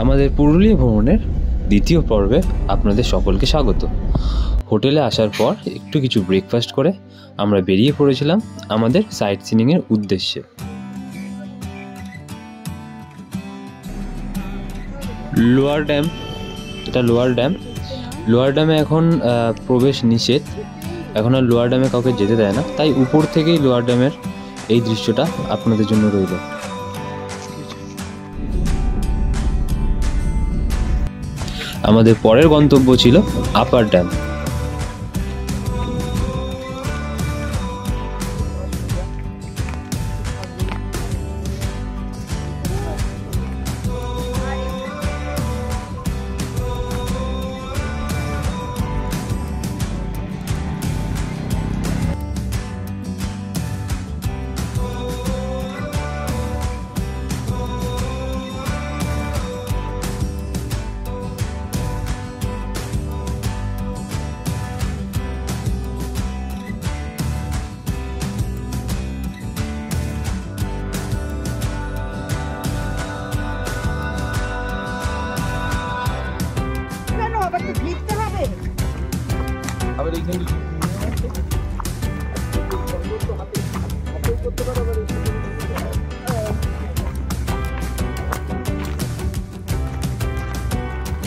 আমাদের পুরুলিয়া ভ্রমণের দ্বিতীয় পর্বে আপনাদের সকলকে স্বাগত। হোটেলে আসার পর একটু কিছু ব্রেকফাস্ট করে আমরা বেরিয়ে পড়েছিলাম আমাদের সাইট সিনিংয়ের উদ্দেশ্যে। লোয়ার ড্যাম, এটা লোয়ার ড্যাম। লোয়ার ড্যামে এখন প্রবেশ নিষেধ, এখন আর লোয়ার ড্যামে কাউকে যেতে দেয় না, তাই উপর থেকেই লোয়ার ড্যামের এই দৃশ্যটা আপনাদের জন্য রইল। আমাদের পরের গন্তব্য ছিল আপার ড্যাম।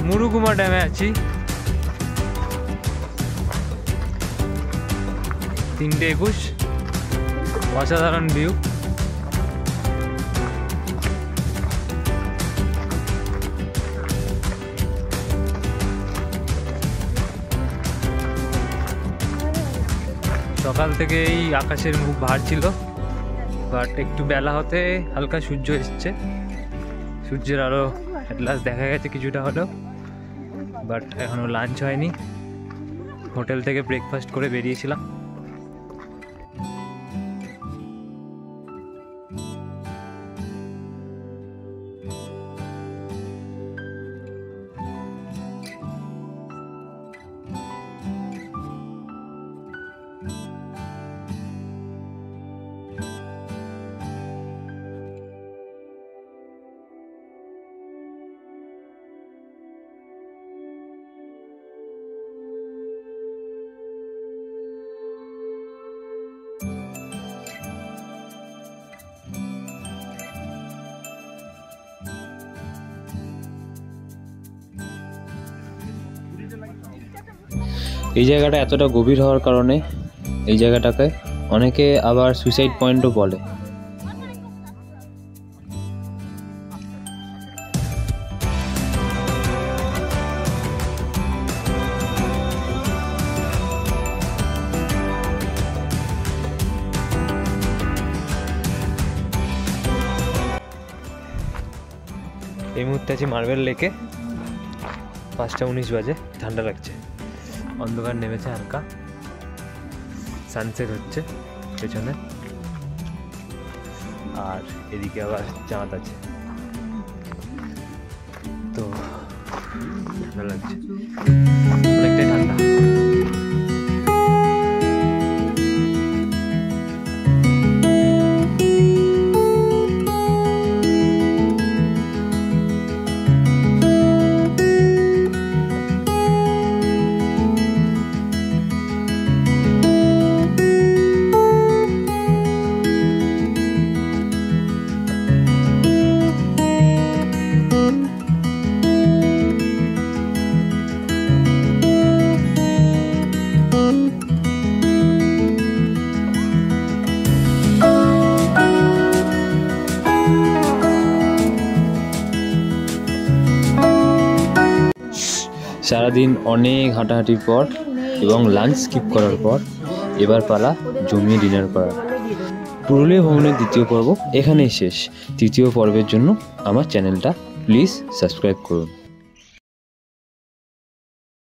মুরুগুমা ড্যামে আছি। 3:21, অসাধারণ ভিউ। সকাল থেকে এই আকাশের মুখ ভার ছিল, বাট একটু বেলা হতে হালকা সূর্য এসছে। সূর্যের আলো অ্যাট লাস্ট দেখা গেছে কিছুটা হলেও, বাট এখনও লাঞ্চ হয়নি। হোটেল থেকে ব্রেকফাস্ট করে বেরিয়েছিলাম। এই জায়গাটা এতটা গভীর হওয়ার কারণে এই জায়গাটাকে অনেকে আবার সুইসাইড পয়েন্টও বলে। এই মুহূর্তে আছি মার্বেল লেকে। 5:19 বাজে, ঠান্ডা লাগছে, অন্ধকার নেমেছে হালকা, সানসেট হচ্ছে পেছনে, আর এদিকে আবার চাঁদ আছে, তো ঠান্ডা লাগছে, অনেকটাই ঠান্ডা। সারাদিন অনেক হাঁটাহাঁটির পর এবং লাঞ্চ স্কিপ করার পর এবার পালা জমিয়ে ডিনার করার। পুরুলিয়া ভ্রমণের দ্বিতীয় পর্ব এখানেই শেষ। তৃতীয় পর্বের জন্য আমার চ্যানেলটা প্লিজ সাবস্ক্রাইব করুন।